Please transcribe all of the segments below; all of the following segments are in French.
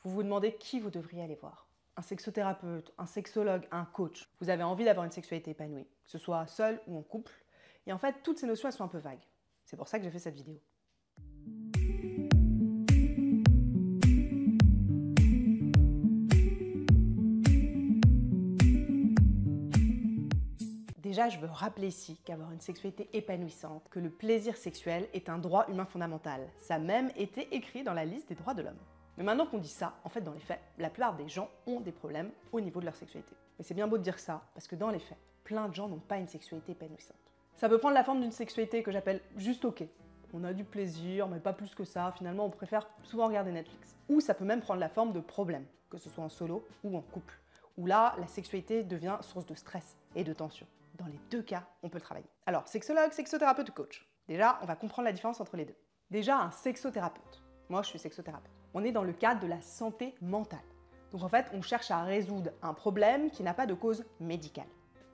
vous vous demandez qui vous devriez aller voir. Un sexothérapeute, un sexologue, un coach. Vous avez envie d'avoir une sexualité épanouie, que ce soit seul ou en couple. Et en fait, toutes ces notions, elles sont un peu vagues. C'est pour ça que j'ai fait cette vidéo. Déjà, je veux rappeler ici qu'avoir une sexualité épanouissante, que le plaisir sexuel est un droit humain fondamental. Ça a même été écrit dans la liste des droits de l'homme. Mais maintenant qu'on dit ça, en fait, dans les faits, la plupart des gens ont des problèmes au niveau de leur sexualité. Mais c'est bien beau de dire ça, parce que dans les faits, plein de gens n'ont pas une sexualité épanouissante. Ça peut prendre la forme d'une sexualité que j'appelle juste ok. On a du plaisir, mais pas plus que ça. Finalement, on préfère souvent regarder Netflix. Ou ça peut même prendre la forme de problèmes, que ce soit en solo ou en couple. Où là, la sexualité devient source de stress et de tension. Dans les deux cas, on peut le travailler. Alors, sexologue, sexothérapeute ou coach. Déjà, on va comprendre la différence entre les deux. Déjà, un sexothérapeute. Moi, je suis sexothérapeute. On est dans le cadre de la santé mentale. Donc en fait, on cherche à résoudre un problème qui n'a pas de cause médicale.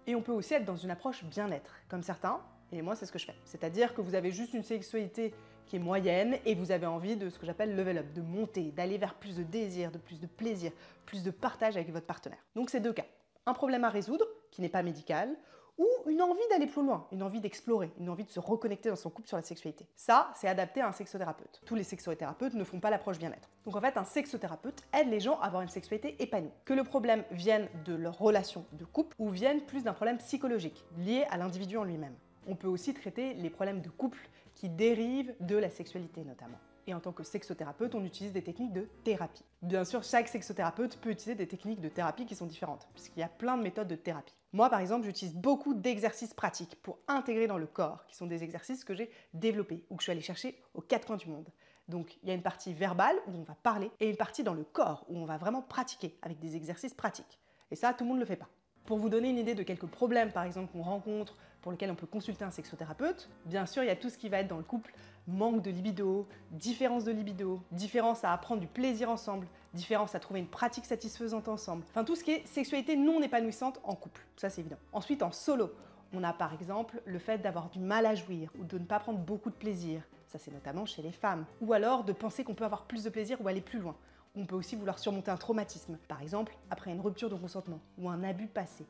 Et on peut aussi être dans une approche bien-être, comme certains, et moi c'est ce que je fais. C'est-à-dire que vous avez juste une sexualité qui est moyenne et vous avez envie de ce que j'appelle level up, de monter, d'aller vers plus de désir, de plus de plaisir, plus de partage avec votre partenaire. Donc c'est deux cas. Un problème à résoudre, qui n'est pas médical, ou une envie d'aller plus loin, une envie d'explorer, une envie de se reconnecter dans son couple sur la sexualité. Ça, c'est adapté à un sexothérapeute. Tous les sexothérapeutes ne font pas l'approche bien-être. Donc en fait, un sexothérapeute aide les gens à avoir une sexualité épanouie. Que le problème vienne de leur relation de couple ou vienne plus d'un problème psychologique, lié à l'individu en lui-même. On peut aussi traiter les problèmes de couple qui dérivent de la sexualité notamment. Et en tant que sexothérapeute, on utilise des techniques de thérapie. Bien sûr, chaque sexothérapeute peut utiliser des techniques de thérapie qui sont différentes, puisqu'il y a plein de méthodes de thérapie. Moi, par exemple, j'utilise beaucoup d'exercices pratiques pour intégrer dans le corps, qui sont des exercices que j'ai développés ou que je suis allée chercher aux quatre coins du monde. Donc, il y a une partie verbale où on va parler et une partie dans le corps où on va vraiment pratiquer avec des exercices pratiques. Et ça, tout le monde ne le fait pas. Pour vous donner une idée de quelques problèmes, par exemple, qu'on rencontre, pour lesquels on peut consulter un sexothérapeute, bien sûr, il y a tout ce qui va être dans le couple, manque de libido, différence à apprendre du plaisir ensemble, différence à trouver une pratique satisfaisante ensemble, enfin tout ce qui est sexualité non épanouissante en couple, ça c'est évident. Ensuite, en solo, on a par exemple le fait d'avoir du mal à jouir ou de ne pas prendre beaucoup de plaisir, ça c'est notamment chez les femmes, ou alors de penser qu'on peut avoir plus de plaisir ou aller plus loin. On peut aussi vouloir surmonter un traumatisme, par exemple après une rupture de consentement ou un abus passé.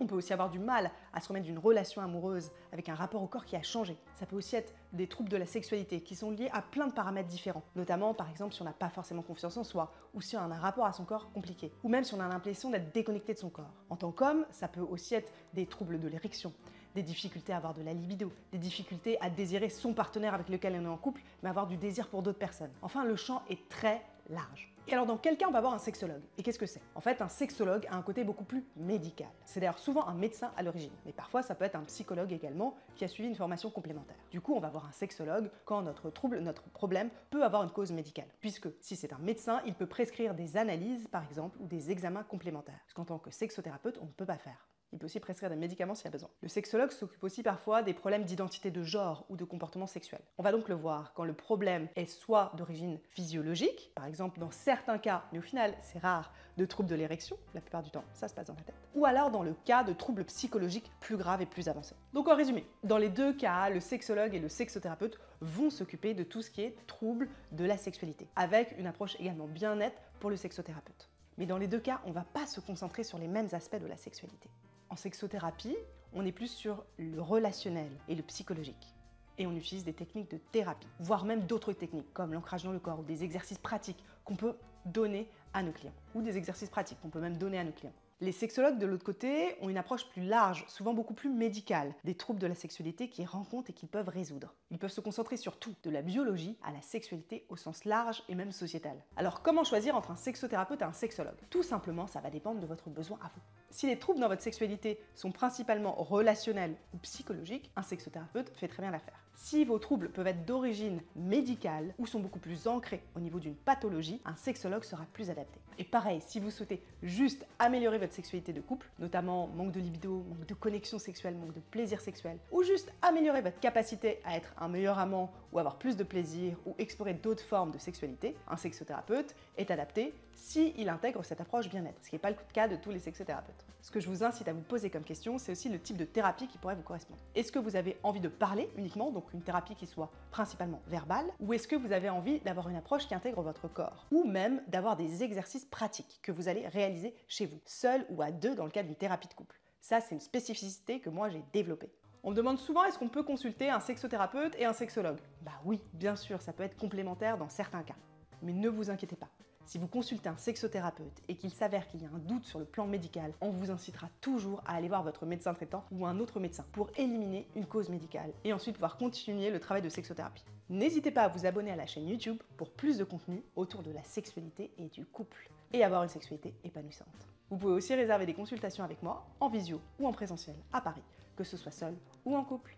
On peut aussi avoir du mal à se remettre d'une relation amoureuse avec un rapport au corps qui a changé. Ça peut aussi être des troubles de la sexualité qui sont liés à plein de paramètres différents. Notamment, par exemple, si on n'a pas forcément confiance en soi, ou si on a un rapport à son corps compliqué, ou même si on a l'impression d'être déconnecté de son corps. En tant qu'homme, ça peut aussi être des troubles de l'érection, des difficultés à avoir de la libido, des difficultés à désirer son partenaire avec lequel on est en couple, mais avoir du désir pour d'autres personnes. Enfin, le champ est très large. Et alors dans quel cas on va voir un sexologue? Et qu'est-ce que c'est? En fait, un sexologue a un côté beaucoup plus médical. C'est d'ailleurs souvent un médecin à l'origine, mais parfois ça peut être un psychologue également qui a suivi une formation complémentaire. Du coup, on va voir un sexologue quand notre trouble, notre problème peut avoir une cause médicale. Puisque si c'est un médecin, il peut prescrire des analyses par exemple ou des examens complémentaires. Ce qu'en tant que sexothérapeute, on ne peut pas faire. Il peut aussi prescrire des médicaments s'il y a besoin. Le sexologue s'occupe aussi parfois des problèmes d'identité de genre ou de comportement sexuel. On va donc le voir quand le problème est soit d'origine physiologique, par exemple dans certains cas, mais au final c'est rare, de troubles de l'érection, la plupart du temps ça se passe dans la tête, ou alors dans le cas de troubles psychologiques plus graves et plus avancés. Donc en résumé, dans les deux cas, le sexologue et le sexothérapeute vont s'occuper de tout ce qui est troubles de la sexualité, avec une approche également bien nette pour le sexothérapeute. Mais dans les deux cas, on ne va pas se concentrer sur les mêmes aspects de la sexualité. En sexothérapie, on est plus sur le relationnel et le psychologique. Et on utilise des techniques de thérapie, voire même d'autres techniques, comme l'ancrage dans le corps ou des exercices pratiques qu'on peut donner à nos clients. Ou des exercices pratiques qu'on peut même donner à nos clients. Les sexologues, de l'autre côté, ont une approche plus large, souvent beaucoup plus médicale, des troubles de la sexualité qu'ils rencontrent et qu'ils peuvent résoudre. Ils peuvent se concentrer sur tout, de la biologie à la sexualité au sens large et même sociétal. Alors comment choisir entre un sexothérapeute et un sexologue? Tout simplement, ça va dépendre de votre besoin à vous. Si les troubles dans votre sexualité sont principalement relationnels ou psychologiques, un sexothérapeute fait très bien l'affaire. Si vos troubles peuvent être d'origine médicale ou sont beaucoup plus ancrés au niveau d'une pathologie, un sexologue sera plus adapté. Et pareil, si vous souhaitez juste améliorer votre sexualité de couple, notamment manque de libido, manque de connexion sexuelle, manque de plaisir sexuel, ou juste améliorer votre capacité à être un meilleur amant ou avoir plus de plaisir ou explorer d'autres formes de sexualité, un sexothérapeute est adapté s'il intègre cette approche bien-être, ce qui n'est pas le cas de tous les sexothérapeutes. Ce que je vous incite à vous poser comme question, c'est aussi le type de thérapie qui pourrait vous correspondre. Est-ce que vous avez envie de parler uniquement, donc une thérapie qui soit principalement verbale, ou est-ce que vous avez envie d'avoir une approche qui intègre votre corps, ou même d'avoir des exercices pratiques que vous allez réaliser chez vous, seul ou à deux dans le cadre d'une thérapie de couple. Ça, c'est une spécificité que moi j'ai développée. On me demande souvent est-ce qu'on peut consulter un sexothérapeute et un sexologue? Bah oui, bien sûr, ça peut être complémentaire dans certains cas. Mais ne vous inquiétez pas. Si vous consultez un sexothérapeute et qu'il s'avère qu'il y a un doute sur le plan médical, on vous incitera toujours à aller voir votre médecin traitant ou un autre médecin pour éliminer une cause médicale et ensuite pouvoir continuer le travail de sexothérapie. N'hésitez pas à vous abonner à la chaîne YouTube pour plus de contenu autour de la sexualité et du couple et avoir une sexualité épanouissante. Vous pouvez aussi réserver des consultations avec moi en visio ou en présentiel à Paris, que ce soit seul ou en couple.